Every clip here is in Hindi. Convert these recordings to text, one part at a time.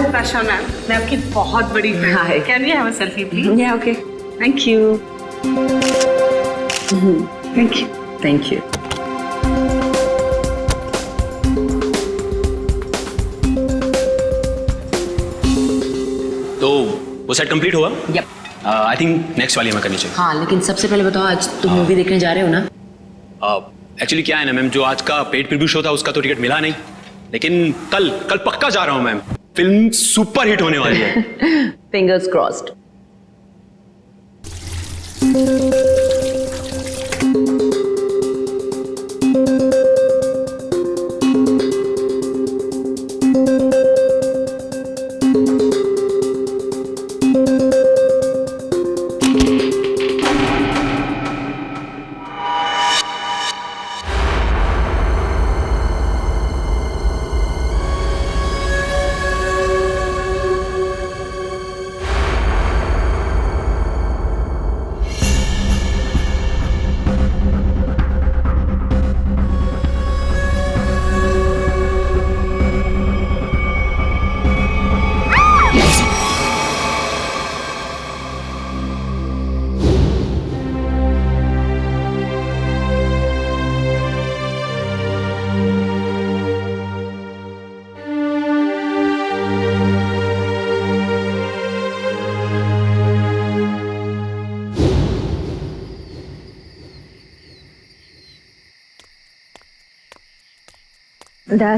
Prashana, मैं आपकी बहुत बड़ी फैन हूँ। Hi. Can we have a selfie, please? Yeah, okay. Thank you. Thank you. Thank you. तो वो सेट कंप्लीट हुआ? Yep. आई थिंक नेक्स्ट वाली हमें करनी चाहिए। हाँ, लेकिन सबसे पहले बताओ, आज तुम मूवी देखने जा रहे हो ना? एक्चुअली क्या है ना मैम, जो आज का पेड प्रीव्यू शो था उसका तो टिकट मिला नहीं, लेकिन कल पक्का जा रहा हूँ मैम। फिल्म सुपर हिट होने वाली है। Fingers crossed.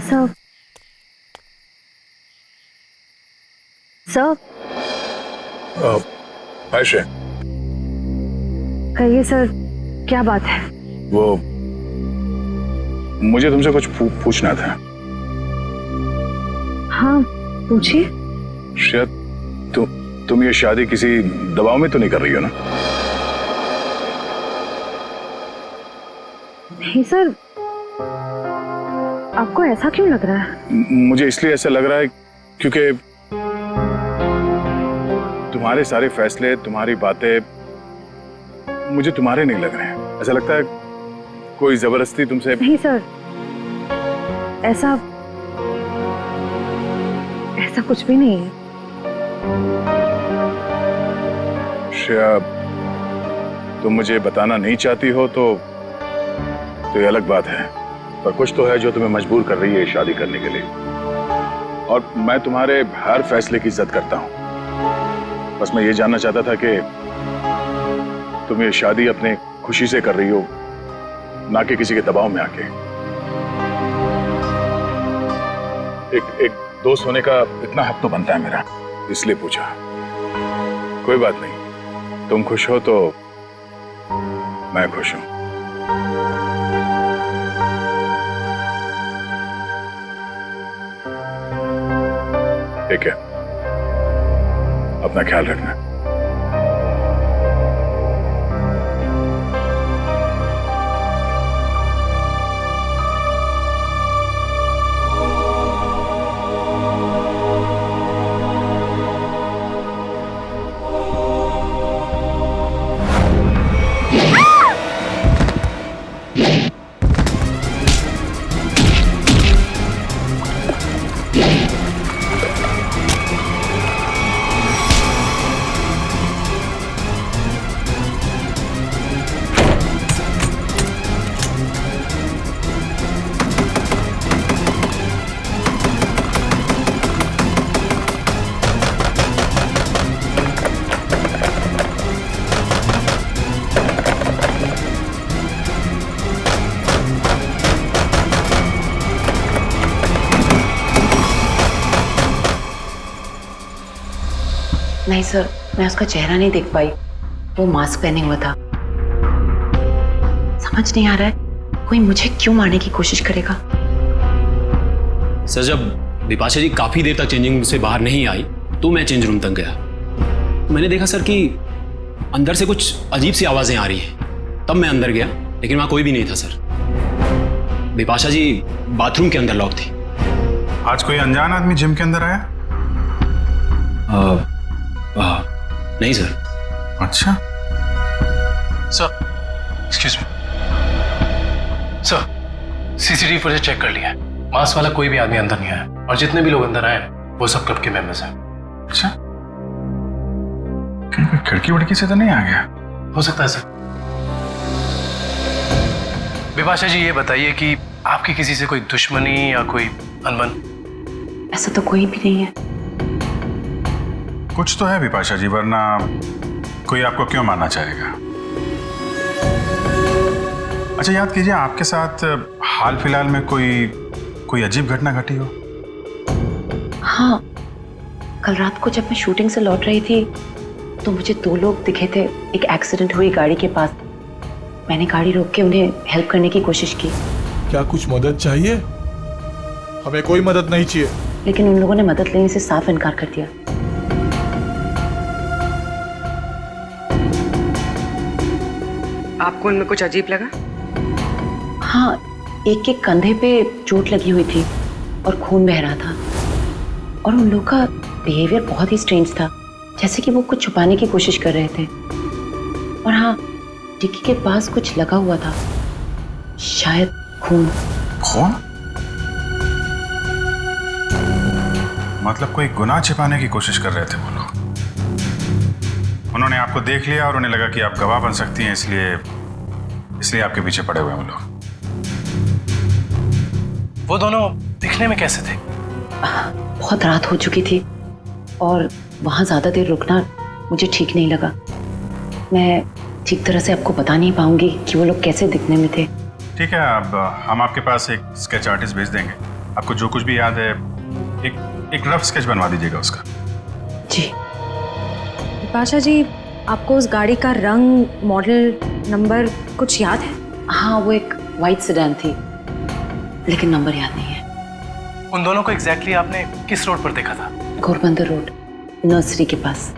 Sir. Sir. Ayesha, कहिए सर, क्या बात है? वो मुझे तुमसे कुछ पूछना था। हाँ, पूछिए। शायद तुम ये शादी किसी दबाव में तो नहीं कर रही हो ना? नहीं सर, आपको ऐसा क्यों लग रहा है? मुझे इसलिए ऐसा लग रहा है क्योंकि तुम्हारे सारे फैसले, तुम्हारी बातें मुझे तुम्हारे नहीं लग रहे हैं। ऐसा लगता है कोई जबरदस्ती तुमसे। नहीं सर, ऐसा कुछ भी नहीं है। श्रेया, तुम मुझे बताना नहीं चाहती हो तो ये अलग बात है, पर कुछ तो है जो तुम्हें मजबूर कर रही है शादी करने के लिए। और मैं तुम्हारे हर फैसले की इज्जत करता हूं। बस मैं ये जानना चाहता था कि तुम ये शादी अपने खुशी से कर रही हो, ना कि किसी के दबाव में आके। एक दोस्त होने का इतना हक तो बनता है मेरा, इसलिए पूछा। कोई बात नहीं, तुम खुश हो तो मैं खुश हूं। ठीक है, अपना ख्याल रखना। नहीं सर, मैं उसका चेहरा नहीं देख पाई। वो मास्क पहने हुआ था। समझ नहीं आ रहा है कोई मुझे क्यों मारने की कोशिश करेगा। सर, जब बिपाशा जी काफी देर तक चेंजिंग रूम से बाहर नहीं आई तो मैं चेंज रूम तक गया। मैंने देखा सर कि अंदर से कुछ अजीब सी आवाजें आ रही हैं। तब मैं अंदर गया, लेकिन वहां कोई भी नहीं था सर। बिपाशा जी बाथरूम के अंदर लॉक थी। आज कोई अनजान आदमी जिम के अंदर आया? नहीं सर। अच्छा sir, excuse me sir, CCTV footage check कर लिया है। मास्क वाला कोई भी आदमी अंदर नहीं आया, और जितने भी लोग अंदर आए वो सब क्लब के मेंबर्स हैं। अच्छा, कहीं कोई खिड़की वड़की से तो नहीं आ गया? हो सकता है सर। विपाशा जी, ये बताइए कि आपकी किसी से कोई दुश्मनी या कोई अनबन? ऐसा तो कोई भी नहीं है। कुछ तो है विपाशा जी, वरना कोई आपको क्यों मारना चाहेगा? अच्छा, याद कीजिए, आपके साथ हाल फिलहाल में कोई अजीब घटना घटी हो? हाँ, कल रात को जब मैं शूटिंग से लौट रही थी तो मुझे 2 लोग दिखे थे एक एक्सीडेंट हुई गाड़ी के पास। मैंने गाड़ी रोक के उन्हें हेल्प करने की कोशिश की। क्या कुछ मदद चाहिए? हमें कोई मदद नहीं चाहिए। लेकिन उन लोगों ने मदद लेने से साफ इनकार कर दिया। आपको उनमें कुछ अजीब लगा? हाँ, एक के कंधे पे चोट लगी हुई थी और खून बह रहा था। और उन लोगों का बिहेवियर बहुत ही स्ट्रेंज था, जैसे कि वो कुछ छुपाने की कोशिश कर रहे थे। और हाँ, डिक्की के पास कुछ लगा हुआ था, शायद खून। खून? मतलब कोई गुनाह छिपाने की कोशिश कर रहे थे वो लोग। उन्होंने आपको देख लिया और उन्हें लगा कि आप गवाह बन सकती हैं, इसलिए आपके पीछे पड़े हुए हैं वो लोग। वो दोनों दिखने में कैसे थे? बहुत रात हो चुकी थी और वहाँ ज़्यादा देर रुकना मुझे ठीक नहीं लगा। मैं ठीक तरह से आपको बता नहीं पाऊंगी कि वो लोग कैसे दिखने में थे। ठीक है, अब हम आपके पास एक स्केच आर्टिस्ट भेज देंगे। आपको जो कुछ भी याद है एक रफ स्केच बनवा दीजिएगा उसका। जी। विपाशा जी, आपको उस गाड़ी का रंग, मॉडल, नंबर कुछ याद है? हाँ, वो एक वाइट सेडान थी, लेकिन नंबर याद नहीं है। उन दोनों को एग्जैक्टली आपने किस रोड पर देखा था? घोरबंदर रोड, नर्सरी के पास।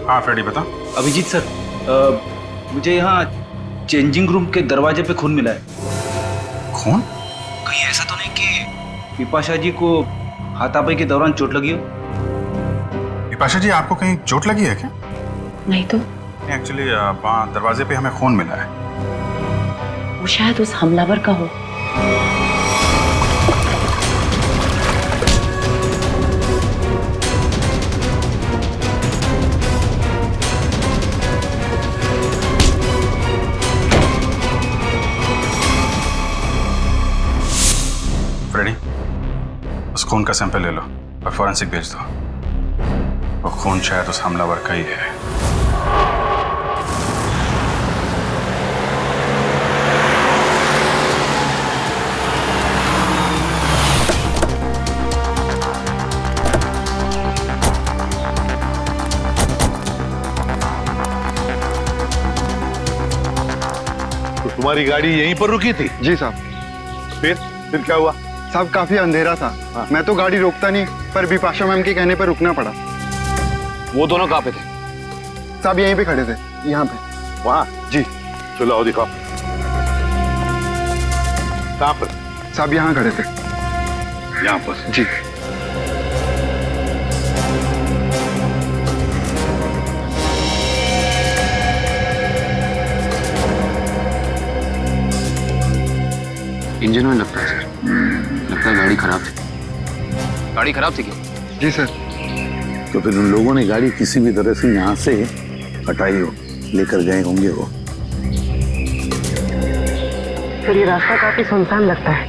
हाँ फ्रेडी, बता। अभिजीत सर, मुझे यहाँ चेंजिंग रूम के दरवाजे पे खून मिला है। खून? कहीं ऐसा तो नहीं कि विपाशा जी को हाथापाई के दौरान चोट लगी हो? विपाशा जी, आपको कहीं चोट लगी है क्या? नहीं तो। एक्चुअली वहाँ दरवाजे पे हमें खून मिला है। वो शायद उस हमलावर का हो। फ्रेडी, उस खून का सैंपल ले लो और फॉरेंसिक भेज दो। वो खून शायद उस हमलावर का ही है। तो तुम्हारी गाड़ी यहीं पर रुकी थी? जी साहब। फिर क्या हुआ? साहब, काफी अंधेरा था। हाँ। मैं तो गाड़ी रोकता नहीं, पर विपाशा मैम के कहने पर रुकना पड़ा। वो दोनों कहाँ पे थे? साहब यहीं पे खड़े थे, यहाँ पे। वहाँ? जी। चलो आओ दिखाओ। कहाँ पर? साहब यहाँ खड़े थे। यहाँ पर? जी। इंजन में लगता है सर। लगता है गाड़ी खराब थी। गाड़ी खराब थी क्या? जी सर। तो फिर उन लोगों ने गाड़ी किसी भी तरह से यहाँ से हटाई हो, लेकर गए होंगे वो। फिर ये रास्ता काफी सुनसान लगता है।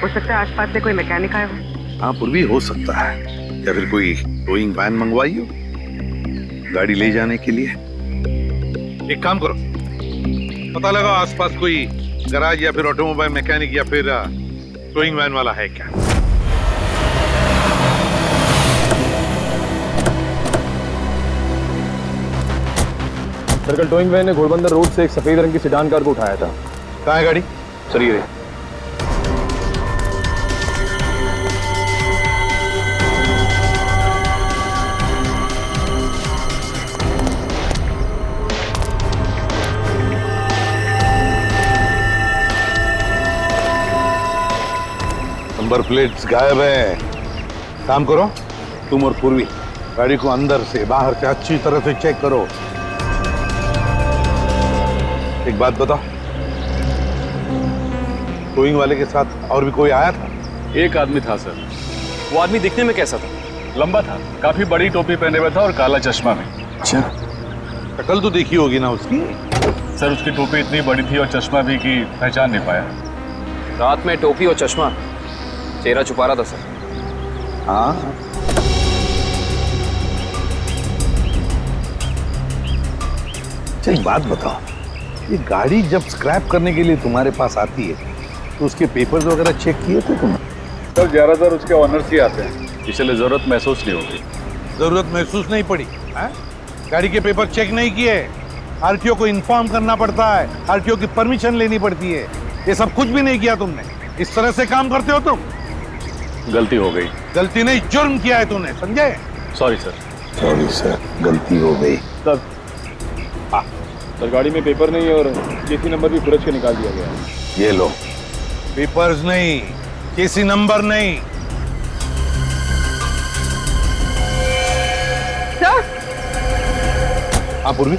हो सकता है आसपास से कोई मैकेनिक आया हो। हाँ, पर भी हो सकता है। या फिर कोई टोइंग वैन मंगवाई हो गाड़ी ले जाने के लिए। एक काम करो, पता लगाओ आसपास कोई गराज या फिर ऑटोमोबाइल मैकेनिक या फिर टोइंग वैन वाला है क्या। सर्कल टोइंग वैन ने घोड़बंदर रोड से एक सफेद रंग की सेडान कार को उठाया था। कहाँ है गाड़ी? सर ये नंबर प्लेट्स गायब हैं। काम करो, तुम और पूर्वी गाड़ी को अंदर से बाहर से अच्छी तरह से चेक करो। एक बात बताओ, टोइंग वाले के साथ और भी कोई आया था? एक आदमी था सर। वो आदमी दिखने में कैसा था? लंबा था, काफी बड़ी टोपी पहने हुआ था और काला चश्मा में। अच्छा, शक्ल तो देखी होगी ना उसकी? सर उसकी टोपी इतनी बड़ी थी और चश्मा भी कि पहचान नहीं पाया। रात में टोपी और चश्मा, चेहरा छुपा रहा था सर। हाँ, एक बात बताओ, ये गाड़ी जब स्क्रैप करने के लिए तुम्हारे पास आती है तो उसके पेपर्स वगैरह चेक किए थे तुमने? सर ज्यादातर उसके ऑनर्स ही आते हैं, इसलिए जरूरत महसूस नहीं होती। जरूरत महसूस नहीं पड़ी है? गाड़ी के पेपर चेक नहीं किए? आरटीओ को इन्फॉर्म करना पड़ता है, आरटीओ की परमिशन लेनी पड़ती है, ये सब कुछ भी नहीं किया तुमने। इस तरह से काम करते हो तुम? गलती हो गई। गलती नहीं, जुर्म किया है तूने, समझे? Sorry sir. सॉरी सर, गलती हो गई। सर सर गाड़ी में पेपर नहीं है और केसी नंबर भी फुरज के निकाल दिया गया है। ये लो, पेपर्स नहीं, केसी नंबर नहीं। सर हाँ पूर्वी,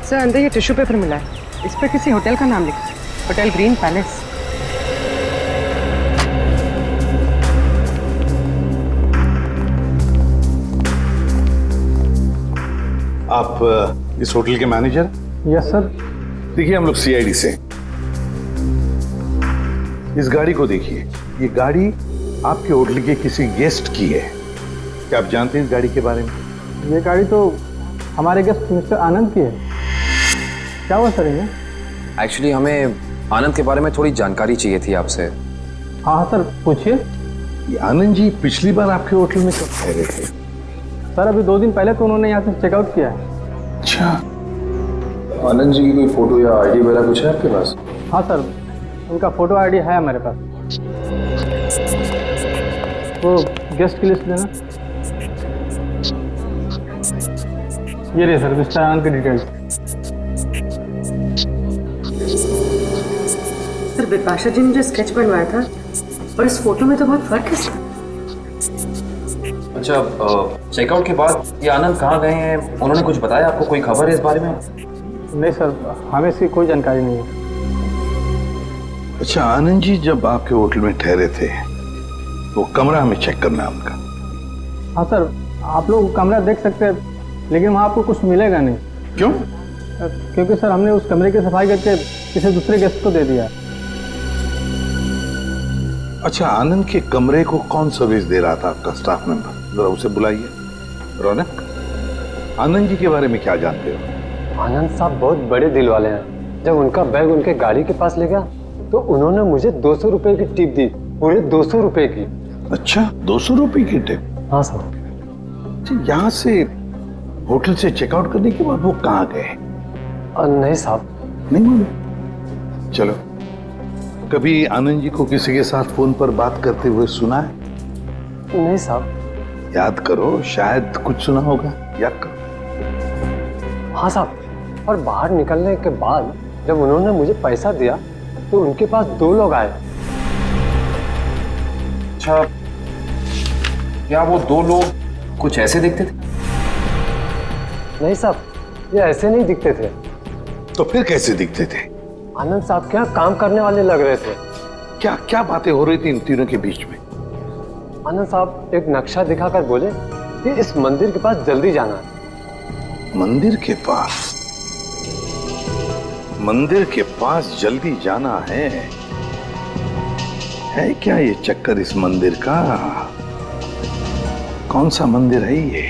सर अंदर ये टिश्यू पेपर मिला है, इस पर किसी होटल का नाम लिखा है, होटल ग्रीन पैलेस। आप इस होटल के मैनेजर? Yes sir. देखिए हम लोग सीआईडी से। इस गाड़ी को देखिए, ये गाड़ी आपके होटल के किसी गेस्ट की है। क्या आप जानते हैं इस गाड़ी के बारे में? ये गाड़ी तो हमारे गेस्ट मिस्टर आनंद की है। क्या हुआ सर ये? एक्चुअली हमें आनंद के बारे में थोड़ी जानकारी चाहिए थी आपसे। हाँ हाँ सर, पूछिए। ये आनंद जी पिछली बार आपके होटल में कब ठहरे थे? सर अभी 2 दिन पहले तो उन्होंने यहाँ से चेकआउट किया है। अच्छा, आनंद जी की कोई फोटो या आईडी वगैरह कुछ है आपके पास? हाँ सर, उनका फोटो आईडी है हमारे पास। वो गेस्ट की लिस्ट देना। ये रही सर मिस्टर आनंद की डिटेल्स। सर बिपाशा जी ने जो स्केच बनवाया था और इस फोटो में तो बहुत फर्क है सर। अच्छा, चेकआउट के बाद ये आनंद कहाँ गए हैं, उन्होंने कुछ बताया आपको? कोई खबर है इस बारे में? नहीं सर, हमें इसकी कोई जानकारी नहीं है। अच्छा, आनंद जी जब आपके होटल में ठहरे थे तो कमरा हमें चेक करना है उनका। हाँ सर, आप लोग कमरा देख सकते हैं, लेकिन वहाँ आपको कुछ मिलेगा नहीं। क्यों? क्योंकि सर हमने उस कमरे की सफाई करके किसी दूसरे गेस्ट को दे दिया। अच्छा, आनंद के कमरे को कौन सर्विस दे रहा था आपका स्टाफ मेंबर? जरा उसे बुलाइए। रौनक, आनंद जी के बारे में क्या जानते हो? आनंद साहब बहुत बड़े दिल वाले हैं। जब उनका बैग उनके गाड़ी के पास ले गया तो उन्होंने मुझे 200 रुपए की टिप दी, पूरे 200 रुपए की। अच्छा, 200 रुपए की टिप? हाँ सर। यहाँ से होटल से चेकआउट करने के बाद वो कहाँ गए? नहीं साहब, नहीं मालूम। चलो, कभी आनंद जी को किसी के साथ फोन पर बात करते हुए सुना है? नहीं साहब। याद करो, शायद कुछ सुना होगा, याद करो। हाँ साहब, और बाहर निकलने के बाद जब उन्होंने मुझे पैसा दिया तो उनके पास 2 लोग आए। अच्छा, क्या वो 2 लोग कुछ ऐसे दिखते थे? नहीं साहब, ये ऐसे नहीं दिखते थे। तो फिर कैसे दिखते थे? आनंद साहब के यहाँ काम करने वाले लग रहे थे। क्या क्या बातें हो रही थी इन तीनों के बीच में? आनंद साहब एक नक्शा दिखाकर बोले कि इस मंदिर के पास जल्दी जाना है। मंदिर के पास? मंदिर के पास जल्दी जाना है क्या ये चक्कर इस मंदिर का? कौन सा मंदिर है ये?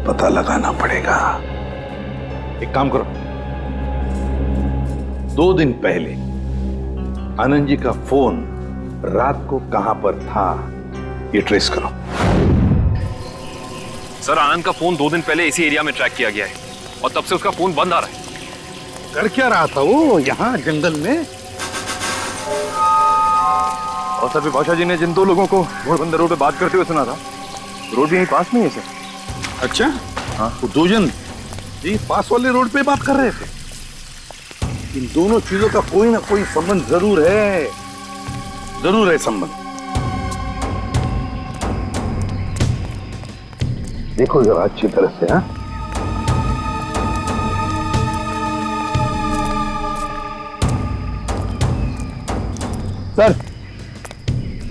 पता लगाना पड़ेगा। एक काम करो, 2 दिन पहले आनंद जी का फोन रात को कहां पर था ये ट्रेस करो। सर, आनंद का फोन 2 दिन पहले इसी एरिया में ट्रैक किया गया है और तब से उसका फोन बंद आ रहा है। कर क्या रहा था वो यहाँ जंगल में? और सर विपाशा जी ने जिन 2 लोगों को घोड़बंदर रोड पे बात करते हुए सुना था, रोड भी यहीं पास में है सर। अच्छा, हाँ, वो 2 जन जी पास वाले रोड पे बात कर रहे थे। इन दोनों चीजों का कोई ना कोई संबंध जरूर है, जरूर है संबंध। देखो जरा अच्छी तरह से। हाँ,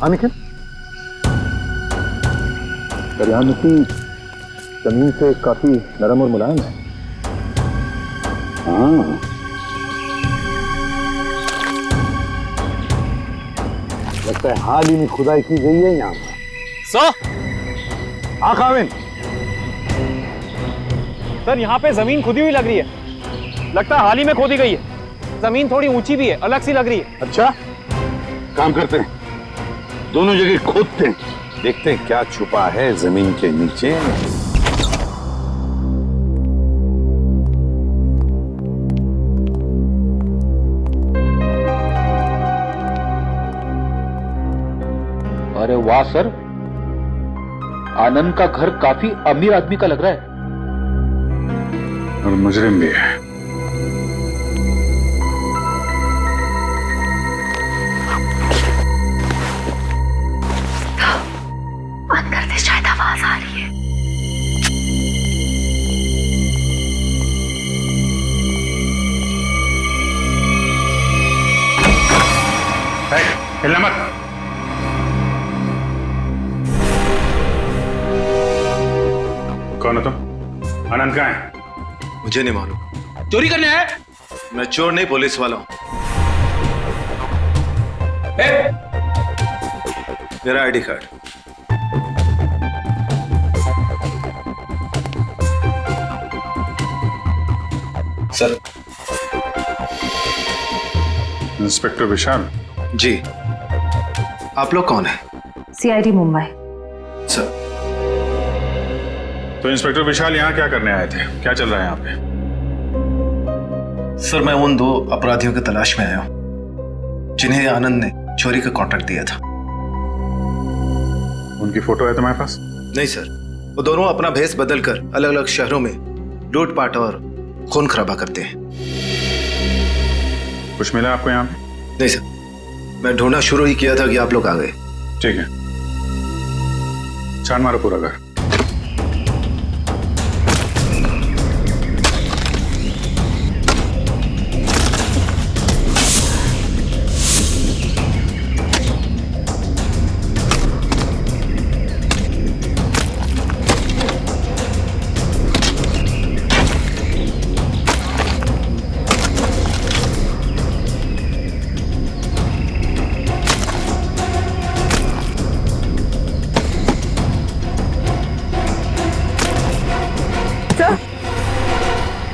हाँ निखिल, दरिया मिट्टी जमीन से काफी नरम और मुलायम है। हाँ, लगता है हाल ही में खुदाई की गई है यहाँ पर। हाँ काविन, सर यहाँ पे जमीन खुदी हुई लग रही है। लगता है हाल ही में खोदी गई है। जमीन थोड़ी ऊंची भी है, अलग सी लग रही है। अच्छा, काम करते हैं, दोनों जगह खोदते हैं, देखते हैं क्या छुपा है जमीन के नीचे। अरे वाह सर, आनंद का घर काफी अमीर आदमी का लग रहा है। और मुजरिम भी है। अंदर से शायद आवाज आ रही है। हिलना मत। कौन हो तुम? आनंद कहाँ है? मुझे नहीं मालूम। चोरी करने आए? मैं चोर नहीं, पुलिस वाला हूं। मेरा आईडी कार्ड। सर। इंस्पेक्टर विशाल। जी, आप लोग कौन है? सीआईडी मुंबई। सर। तो इंस्पेक्टर विशाल यहाँ क्या करने आए थे? क्या चल रहा है यहाँ पे? सर, मैं उन 2 अपराधियों की तलाश में आया हूं जिन्हें आनंद ने चोरी का कॉन्ट्रैक्ट दिया था। उनकी फोटो है तुम्हारे पास? नहीं सर, वो दोनों अपना भेष बदलकर अलग अलग शहरों में लूटपाट और खून खराबा करते हैं। कुछ मिला आपको यहाँ पे? नहीं सर, मैं ढूंढना शुरू ही किया था कि आप लोग आ गए। ठीक है, छान मारो पूरा घर।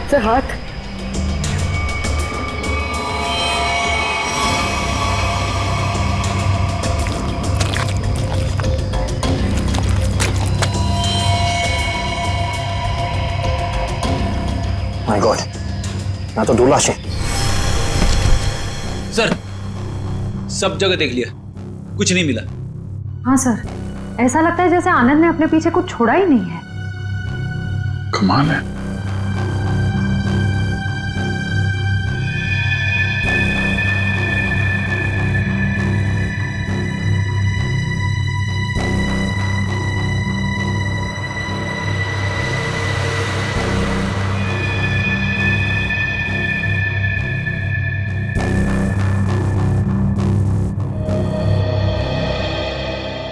सर, हाथ। माय गॉड, यहाँ तो 2 लाशें। सर, सब जगह देख लिया, कुछ नहीं मिला। हाँ सर, ऐसा लगता है जैसे आनंद ने अपने पीछे कुछ छोड़ा ही नहीं है। कमाल है।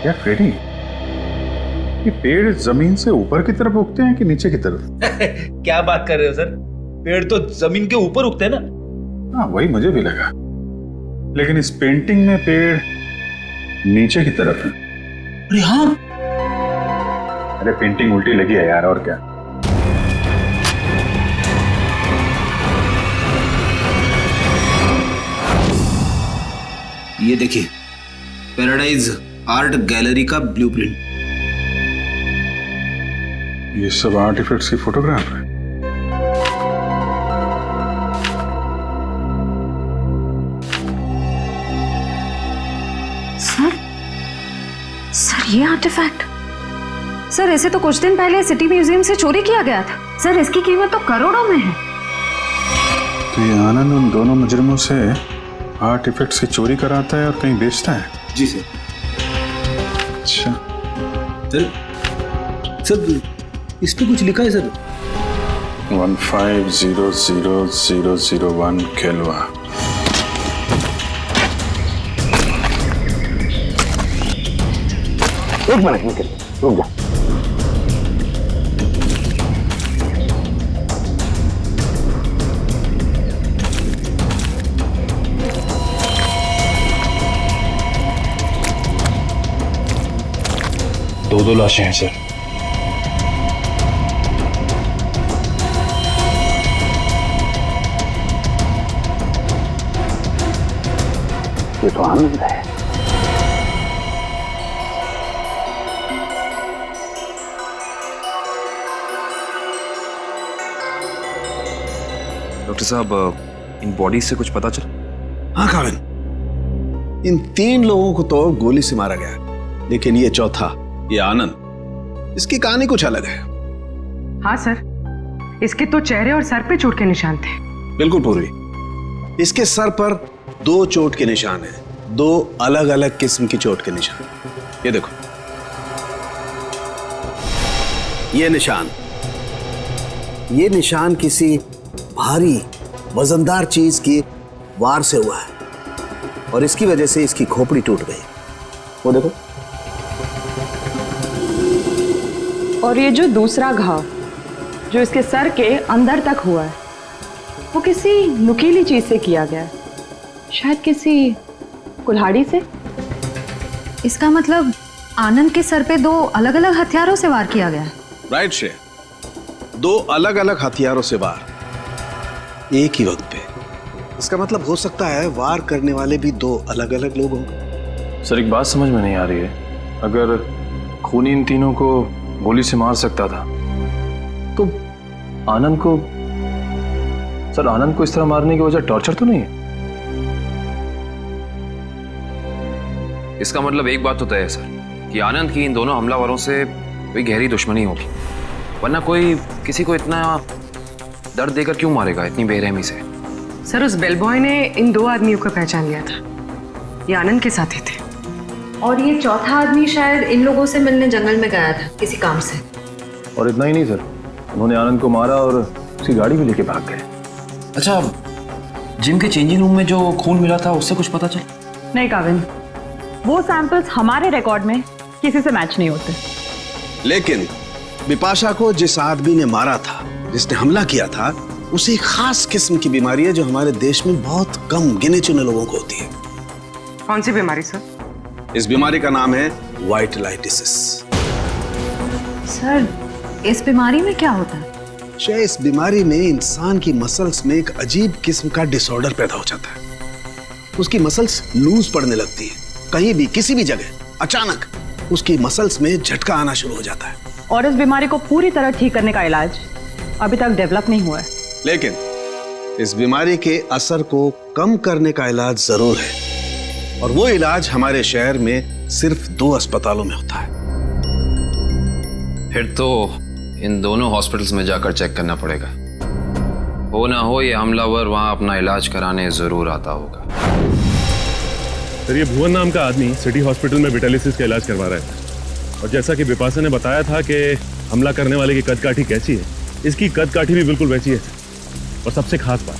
क्या फ्रेडी, ये पेड़ जमीन से ऊपर की तरफ उगते हैं कि नीचे की तरफ? क्या बात कर रहे हो सर, पेड़ तो जमीन के ऊपर उगते हैं ना। हाँ, वही मुझे भी लगा, लेकिन इस पेंटिंग में पेड़ नीचे की तरफ है। अरे हाँ, अरे पेंटिंग उल्टी लगी है यार, और क्या। ये देखिए, पैराडाइज आर्ट गैलरी का ब्लूप्रिंट। ये सब आर्टिफैक्ट्स की फोटोग्राफ है। सर ये आर्टिफैक्ट, सर इसे तो कुछ दिन पहले सिटी म्यूजियम से चोरी किया गया था। सर इसकी कीमत तो करोड़ों में है। तो ये आनंद उन दोनों मुजरिमों से आर्टिफैक्ट्स की चोरी कराता है और कहीं बेचता है? जी सर। अच्छा सर, इस पे कुछ लिखा है सर। 15000001 केल्वा। एक मिनट निकल, रुक जा। दो लाशें हैं सर। ये तो आनंद है। डॉक्टर साहब, इन बॉडीज से कुछ पता चला? हाँ काविन, इन 3 लोगों को तो गोली से मारा गया, लेकिन ये चौथा, ये आनंद, इसकी कहानी कुछ अलग है। हाँ सर, इसके तो चेहरे और सर पे चोट के निशान थे। बिल्कुल पूर्वी, इसके सर पर 2 चोट के निशान हैं, 2 अलग अलग किस्म की चोट के निशान। ये देखो, ये निशान किसी भारी वजनदार चीज की वार से हुआ है और इसकी वजह से इसकी खोपड़ी टूट गई। वो देखो। और ये जो दूसरा घाव जो इसके सर के अंदर तक हुआ है, वो किसी नुकीली चीज से किया गया है, शायद किसी कुल्हाड़ी से। इसका मतलब आनंद के सर पे 2 अलग अलग हथियारों से वार किया गया है। राइट श्रेय, 2 अलग अलग हथियारों से वार एक ही वक्त पे। इसका मतलब हो सकता है वार करने वाले भी 2 अलग अलग लोग होंगे। सर एक बात समझ में नहीं आ रही है, अगर खूनी इन तीनों को गोली से मार सकता था तो आनंद को, सर आनंद को इस तरह मारने की वजह टॉर्चर तो नहीं है? इसका मतलब एक बात तो तय है सर कि आनंद की इन दोनों हमलावरों से कोई गहरी दुश्मनी होगी, वरना कोई किसी को इतना दर्द देकर क्यों मारेगा इतनी बेरहमी से? सर उस बेलबॉय ने इन 2 आदमियों को पहचान लिया था, ये आनंद के साथी थे। और ये चौथा आदमी शायद इन लोगों से मिलने जंगल में गया था किसी काम से। और इतना ही नहीं सर, उन्होंने आनंद को मारा और उसकी गाड़ी भी लेके भाग गए। अच्छा, जिम के चेंजिंग रूम में जो खून मिला था उससे कुछ पता चला? नहीं काविन, वो सैंपल्स हमारे रिकॉर्ड में किसी से मैच नहीं होते। लेकिन बिपाशा को जिस आदमी ने मारा था, जिसने हमला किया था, उसे एक खास किस्म की बीमारी है जो हमारे देश में बहुत कम गिने चुने लोगों को होती है। कौन सी बीमारी सर? इस बीमारी का नाम है वाइटलाइटिसिस। सर इस बीमारी में क्या होता है? इस बीमारी में इंसान की मसल्स में एक अजीब किस्म का डिसऑर्डर पैदा हो जाता है। उसकी मसल्स लूज पड़ने लगती है, कहीं भी किसी भी जगह अचानक उसकी मसल्स में झटका आना शुरू हो जाता है। और इस बीमारी को पूरी तरह ठीक करने का इलाज अभी तक डेवलप नहीं हुआ है। लेकिन इस बीमारी के असर को कम करने का इलाज जरूर है, और वो इलाज हमारे शहर में सिर्फ 2 अस्पतालों में होता है। फिर तो इन दोनों हॉस्पिटल्स में जाकर चेक करना पड़ेगा। हो ना हो ये हमलावर वहां अपना इलाज कराने जरूर आता होगा। सर ये भुवन नाम का आदमी सिटी हॉस्पिटल में विटालिसिस का इलाज करवा रहा था, और जैसा कि बिपाशा ने बताया था कि हमला करने वाले की कदकाठी कैसी है, इसकी कदकाठी भी बिल्कुल वैसी है। और सबसे खास बात,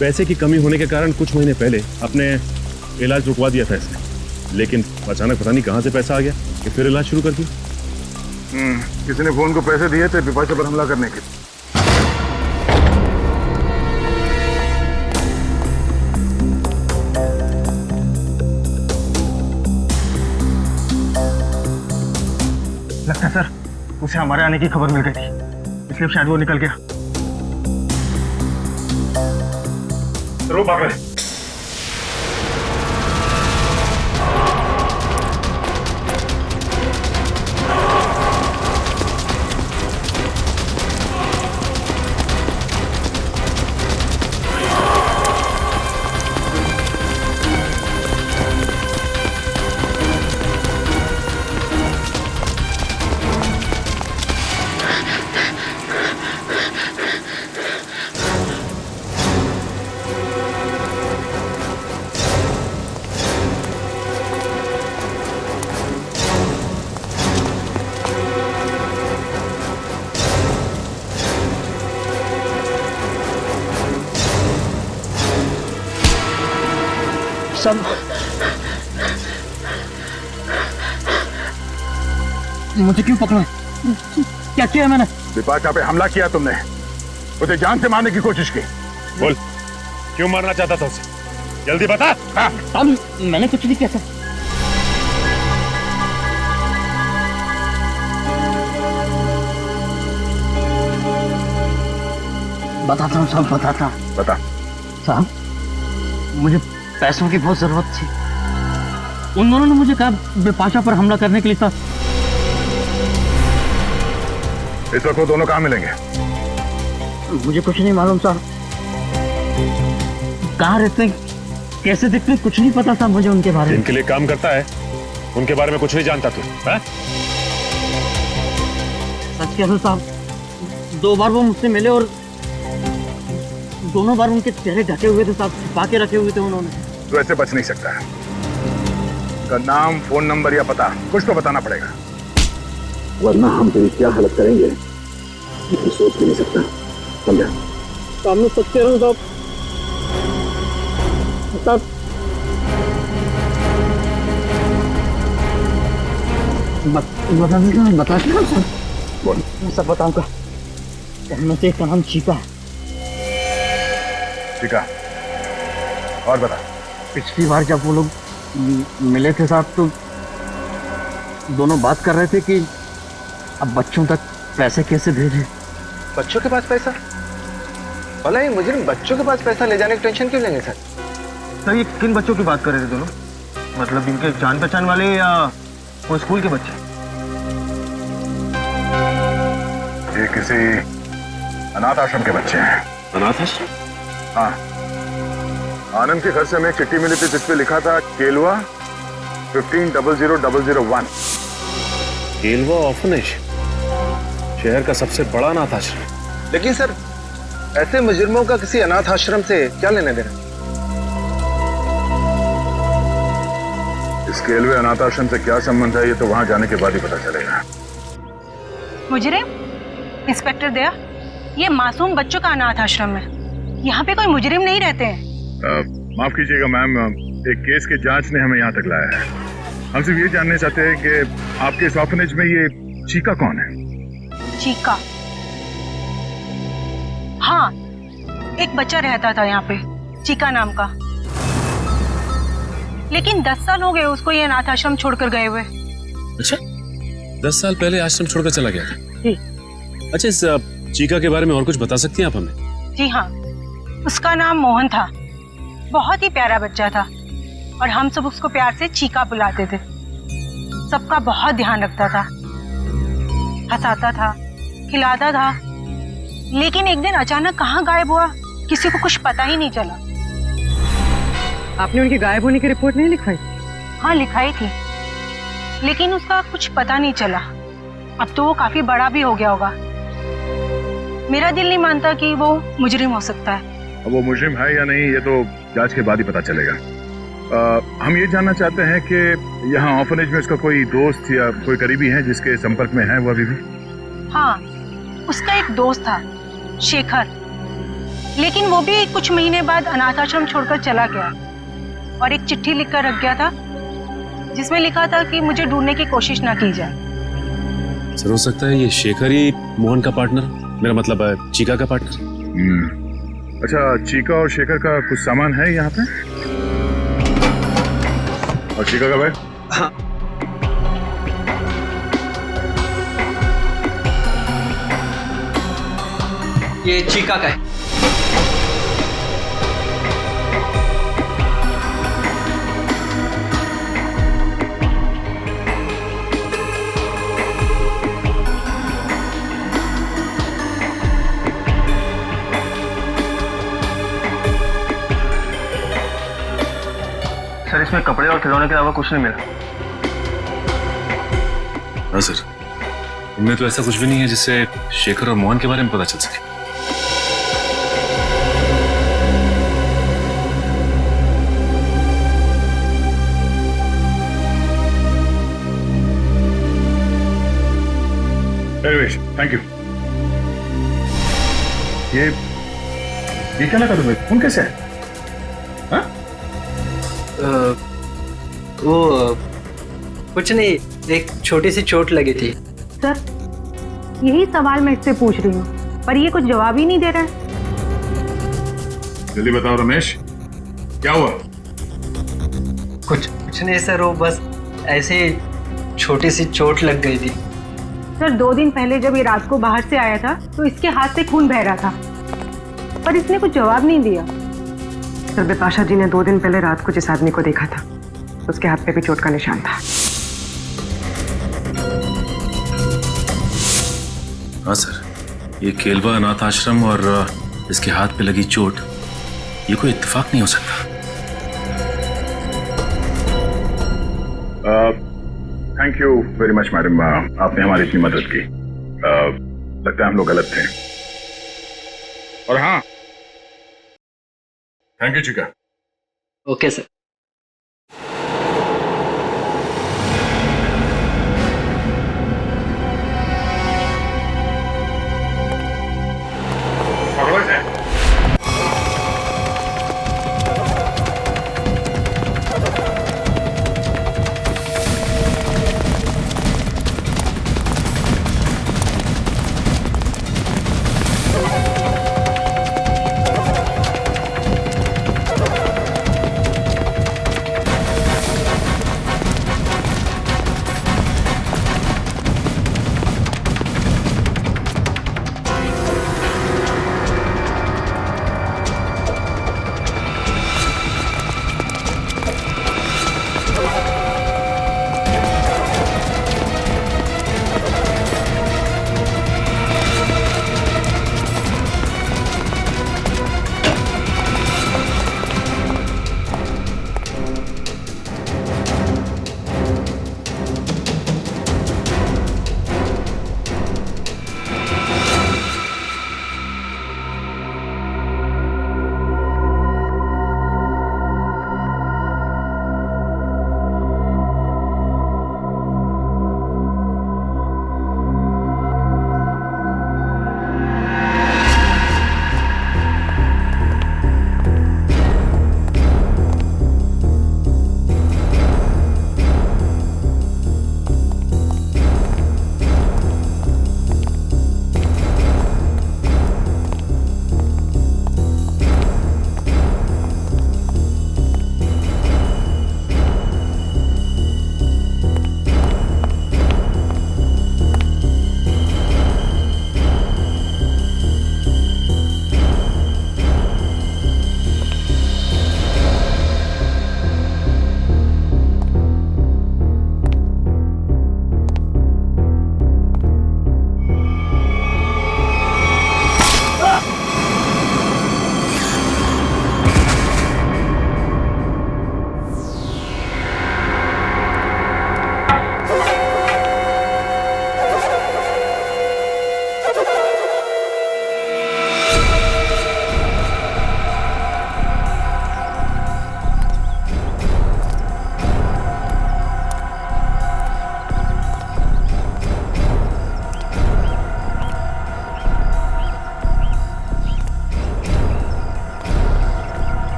पैसे की कमी होने के कारण कुछ महीने पहले अपने इलाज रुकवा दिया था इसने, लेकिन अचानक पता नहीं कहाँ से पैसा आ गया कि फिर इलाज शुरू कर दिया। किसी ने फोन को पैसे दिए थे बिपाशा पर हमला करने के। लगता है सर उसे हमारे आने की खबर मिल गई थी, इसलिए शायद वो निकल गया। वो भाग रहे। सब मुझे क्यों पकड़ा? क्या किया मैंने? बिपाशा पे हमला किया तुमने, उसे जान से मारने की कोशिश की। बोल, क्यों मारना चाहता था उसे? जल्दी बता। साहब मैंने कुछ नहीं किया सर। बताता हूँ साहब, बताता हूँ। बता। साहब मुझे पैसों की बहुत जरूरत थी। उन दोनों ने मुझे कहा बिपाशा पर हमला करने के लिए था। इस वक्त वो दोनों कहाँ मिलेंगे? मुझे कुछ नहीं मालूम साहब, कहाँ रहते हैं, कैसे दिखते हैं, कुछ नहीं पता था मुझे उनके बारे में। इनके लिए काम करता है, उनके बारे में कुछ नहीं जानता तू? सच कह रहा हूं साहब, 2 बार वो मुझसे मिले और दोनों बार उनके चेहरे ढके हुए थे साहब, छिपा के रखे हुए थे उन्होंने। तो ऐसे बच नहीं सकता है। का नाम, फोन नंबर या पता कुछ तो बताना पड़ेगा, वरना हम तेरी क्या हालत करेंगे ये सोच भी नहीं सकता। समझा? सामने सच कह रहा हूँ साहब। बता बोल। मैं सब बताऊंगा। उनमें से एक का नाम चीका है। चीका? और बता। पिछली बार जब वो लोग मिले थे साहब तो दोनों बात कर रहे थे कि अब बच्चों तक पैसे कैसे भेजें। बच्चों के पास पैसा? भला ये मुजरिम बच्चों के पास पैसा ले जाने की टेंशन क्यों लेंगे सर? सर ये किन बच्चों की बात कर रहे थे दोनों? मतलब इनके जान पहचान वाले या वो स्कूल के बच्चे? ये किसी अनाथ आश्रम के बच्चे हैं। अनाथ आश्रम? हाँ, आनंद के घर से हमें एक चिट्ठी मिली थी जिसपे लिखा था केलवा 150001। केलवा ऑर्फनेज, शहर का सबसे बड़ा अनाथ आश्रम। लेकिन सर ऐसे मुजरिमों का किसी अनाथ आश्रम से क्या लेने देना? इस केलवे अनाथ आश्रम से क्या संबंध है ये तो वहां जाने के बाद ही पता चलेगा। मुजरिम? इंस्पेक्टर दया, ये मासूम बच्चों का अनाथ आश्रम है, यहाँ पे कोई मुजरिम नहीं रहते हैं। माफ कीजिएगा मैम, एक केस के जांच ने हमें यहाँ तक लाया है। हम सिर्फ ये जानना चाहते हैं कि आपके इस ऑर्फनेज में ये चीका कौन है? चीका? हाँ, एक बच्चा रहता था यहाँ पे, चीका नाम का। लेकिन 10 साल हो गए उसको ये अनाथ आश्रम छोड़कर गए हुए। अच्छा, 10 साल पहले आश्रम छोड़कर चला गया था? जी। अच्छा, इस चीका के बारे में और कुछ बता सकती हैं आप हमें? जी हाँ, उसका नाम मोहन था, बहुत ही प्यारा बच्चा था और हम सब उसको प्यार से चीका बुलाते थे। सबका बहुत ध्यान रखता था, हंसाता था, खिलाता था। लेकिन एक दिन अचानक कहाँ गायब हुआ किसी को कुछ पता ही नहीं चला। आपने उनके गायब होने की रिपोर्ट नहीं लिखवाई? हाँ लिखाई थी, लेकिन उसका कुछ पता नहीं चला। अब तो वो काफी बड़ा भी हो गया होगा। मेरा दिल नहीं मानता कि वो मुजरिम हो सकता है। अब वो मुजरिम है या नहीं ये तो जांच के बाद ही पता चलेगा। हम ये जानना चाहते हैं कि यहाँ ऑर्फनेज में उसका कोई दोस्त या कोई करीबी है जिसके संपर्क में है वो अभी भी? हाँ, उसका एक दोस्त था, शेखर, लेकिन वो भी कुछ महीने बाद अनाथ आश्रम छोड़कर चला गया और एक चिट्ठी लिखकर रख गया था जिसमें लिखा था कि मुझे ढूंढने की कोशिश ना की जाए। सर, हो सकता है ये शेखर ही मोहन का पार्टनर, मेरा मतलब चीका का पार्टनर। अच्छा, चीका और शेखर का कुछ सामान है यहाँ पे? और चीका का बैग? हाँ। ये चीका का है। सर इसमें कपड़े और खिलौने के अलावा कुछ नहीं मिला। हाँ सर, इनमें तो ऐसा कुछ भी नहीं है जिससे शेखर और मोहन के बारे में पता चल सके। Anyways, thank you. ये क्या लगा तुम्हें? फोन कैसे है? हाँ? कुछ नहीं, एक छोटी सी चोट लगी थी। सर यही सवाल मैं इससे पूछ रही हूँ, पर ये कुछ जवाब ही नहीं दे रहा है। जल्दी बताओ रमेश, क्या हुआ? कुछ नहीं सर, वो बस ऐसे छोटी सी चोट लग गई थी। सर 2 दिन पहले जब ये रात को बाहर से आया था तो इसके हाथ से खून बह रहा था, पर इसने कुछ जवाब नहीं दिया। सर बिपाशा जी ने 2 दिन पहले रात को जिस आदमी को देखा था उसके हाथ पे भी चोट का निशान था। हाँ सर, ये केलवा अनाथ आश्रम और इसके हाथ पे लगी चोट, ये कोई इत्तेफाक नहीं हो सकता। Thank you very much madam, आपने हमारी इतनी मदद की। लगता है हम लोग गलत थे। और हाँ, thank you Chika. Okay sir.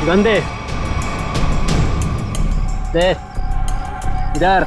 गंदे दे इधर।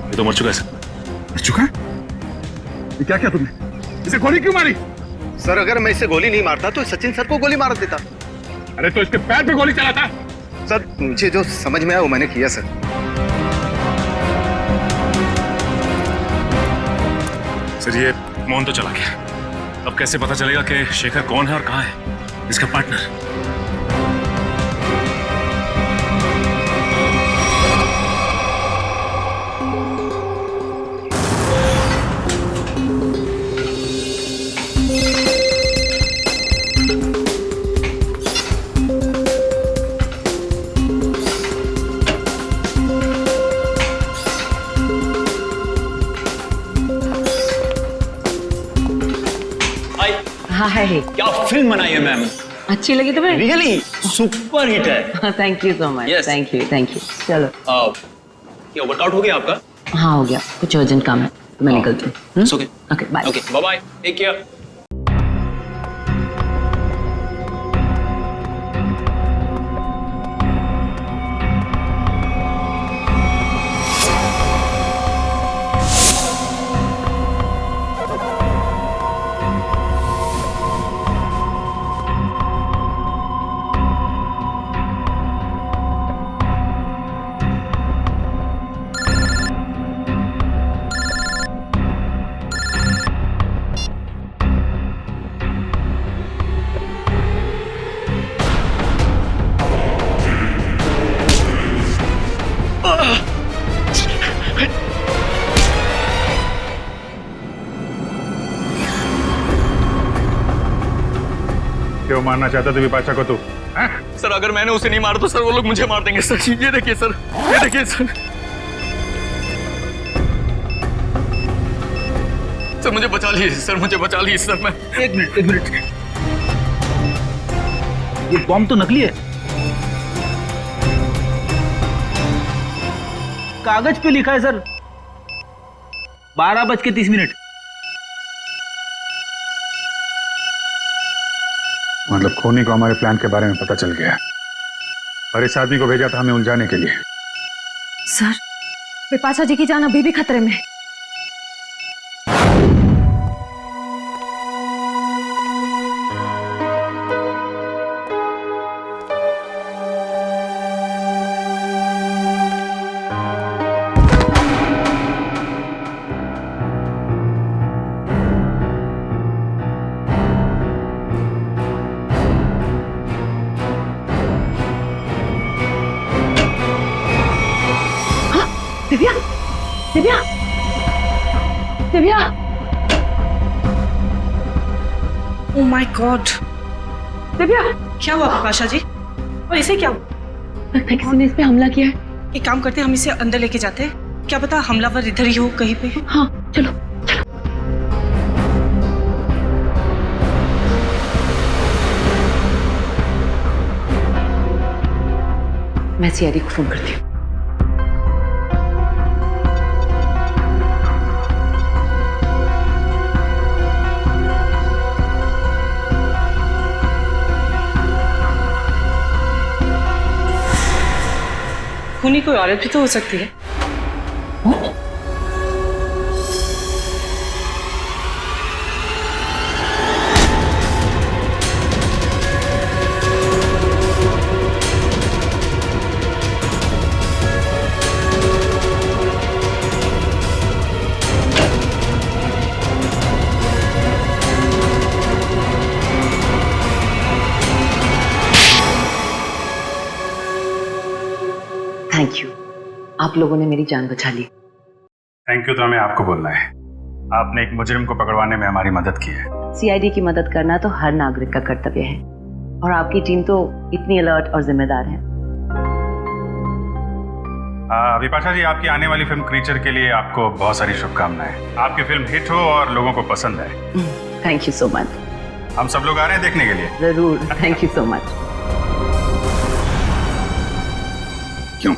ये तो मर चुका है सर। मर चुका है? ये क्या किया तुमने? इसे गोली क्यों मारी? सर अगर मैं इसे गोली नहीं मारता तो सचिन सर को गोली मार देता। अरे तो इसके पैर पे गोली चलाता। सर मुझे जो समझ में आया वो मैंने किया सर। सर ये मोहन तो चला गया, अब कैसे पता चलेगा कि शेखर कौन है और कहाँ है इसका पार्टनर? हाय। क्या फिल्म बनाई है मैम, अच्छी लगी तुम्हें? रियली सुपर हिट है। Thank you so much. Yes. Thank you. चलो ये वर्कआउट हो गया आपका? हाँ हो गया, कुछ अर्जेंट काम है तो मैं निकलती हूँ। Okay okay bye. Okay bye bye, take care. क्यों मारना चाहता तू विपाशा को तू? सर अगर मैंने उसे नहीं मारा तो सर वो लोग मुझे मार देंगे सर। ये देखिए सर, ये देखिए सर। सर मुझे बचा लीजिए सर, मुझे बचा लीजिए सर। मैं एक मिनट। ये बॉम्ब तो नकली है। कागज पे लिखा है सर 12:30। मतलब खूनी को हमारे प्लान के बारे में पता चल गया और इस आदमी को भेजा था हमें उलझाने के लिए। सर, विपाशा जी की जान अभी भी खतरे में है। Divya. Oh my God. Divya, क्या हुआ विपाशा जी? और इसे क्या हुआ? किसी ने इस पे हमला किया है। एक काम करते हैं, हम इसे अंदर लेके जाते हैं। क्या पता हमलावर इधर ही हो कहीं पे। हाँ चलो। मैं सीआईडी को फोन करती हूँ। खूनी कोई औरत भी तो हो सकती है। थैंक यू, आप लोगों ने मेरी जान बचा ली। थैंक यू तो हमें आपको बोलना है। आपने एक मुजरिम को पकड़वाने में हमारी मदद की है। सीआईडी की मदद करना तो हर नागरिक का कर्तव्य है और आपकी टीम तो इतनी अलर्ट और जिम्मेदार है। विपाशा जी, आपकी आने वाली फिल्म क्रीचर के लिए आपको बहुत सारी शुभकामनाएं। आपकी फिल्म हिट हो और लोगों को पसंद आए। Thank you so much. हम सब लोग आ रहे हैं देखने के लिए। जरूर, थैंक यू सो मच। क्यों?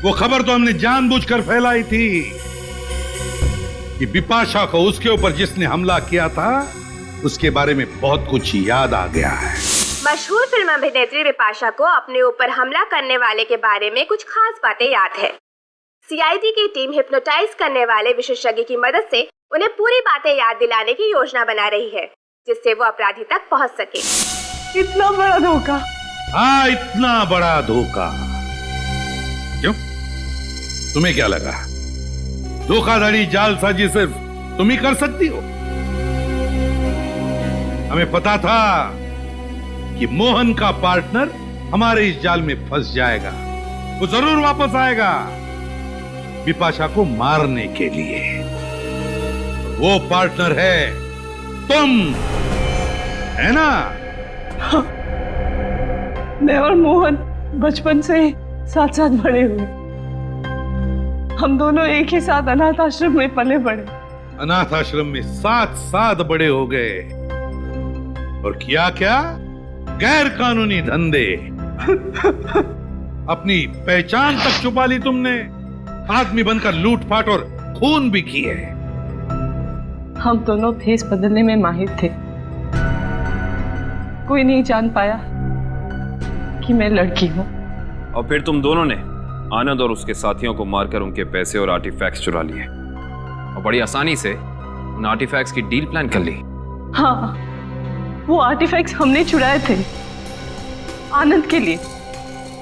वो खबर तो हमने जानबूझकर फैलाई थी कि बिपाशा को उसके ऊपर जिसने हमला किया था उसके बारे में बहुत कुछ याद आ गया है। मशहूर फिल्म अभिनेत्री बिपाशा को अपने ऊपर हमला करने वाले के बारे में कुछ खास बातें याद है। सीआईडी की टीम हिप्नोटाइज करने वाले विशेषज्ञ की मदद से उन्हें पूरी बातें याद दिलाने की योजना बना रही है, जिससे वो अपराधी तक पहुंच सके। इतना बड़ा धोखा। हाँ, इतना बड़ा धोखा। क्यों? तुम्हें क्या लगा धोखाधड़ी जालसाजी सिर्फ तुम ही कर सकती हो? हमें पता था कि मोहन का पार्टनर हमारे इस जाल में फंस जाएगा। वो जरूर वापस आएगा बिपाशा को मारने के लिए। वो पार्टनर है तुम, है ना? मैं और मोहन बचपन से साथ साथ बड़े हुए। हम दोनों एक ही साथ अनाथ आश्रम में पले बड़े। अनाथ आश्रम में साथ साथ बड़े हो गए और किया क्या? गैर कानूनी धंधे। अपनी पहचान तक छुपा ली तुमने। आदमी बनकर लूटपाट और खून भी किए। हम दोनों भेष बदलने में माहिर थे। कोई नहीं जान पाया कि मैं लड़की हूं। और फिर तुम दोनों ने आनंद और उसके साथियों को मारकर उनके पैसे और आर्टिफैक्ट्स चुरा लिए और बड़ी आसानी से उन आर्टिफैक्ट्स की डील प्लान कर ली। हाँ, वो आर्टिफैक्ट्स हमने चुराए थे आनंद के लिए।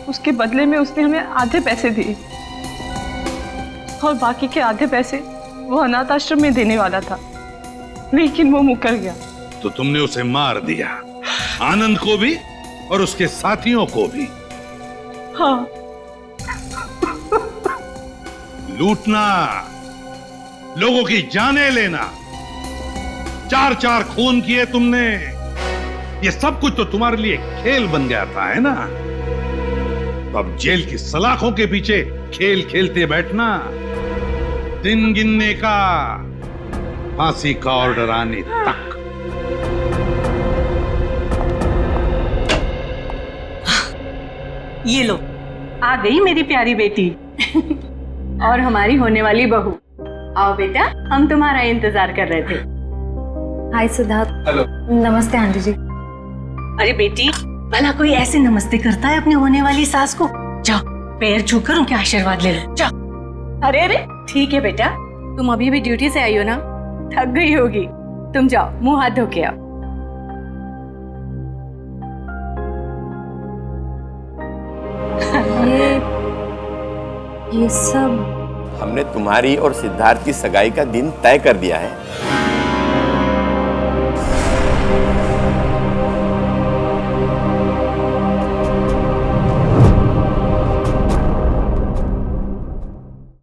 उसके बदले में उसने हमें आधे पैसे दिए और बाकी के आधे पैसे वो अनाथ आश्रम में देने वाला था, लेकिन वो मुकर गया। तो तुमने उसे मार दिया, आनंद को भी और उसके साथियों को भी। हाँ। लूटना, लोगों की जानें लेना, 4-4 खून किए तुमने। ये सब कुछ तो तुम्हारे लिए खेल बन गया था, है ना? तो अब जेल की सलाखों के पीछे खेल खेलते बैठना, दिन गिनने का, फांसी का ऑर्डर आने तक। ये लो, आ गई मेरी प्यारी बेटी और हमारी होने वाली बहू। आओ बेटा, हम तुम्हारा इंतजार कर रहे थे। हाय सिद्धार्थ। हेलो। नमस्ते आंटी जी। अरे बेटी, भला कोई ऐसे नमस्ते करता है अपनी होने वाली सास को? जाओ, पैर छूकर उनके आशीर्वाद ले लो, जाओ। अरे अरे, ठीक है बेटा, तुम अभी भी ड्यूटी से आई हो ना, थक गई होगी। तुम जाओ, मुंह हाथ धो के आओ। ये सब हमने तुम्हारी और सिद्धार्थ की सगाई का दिन तय कर दिया है।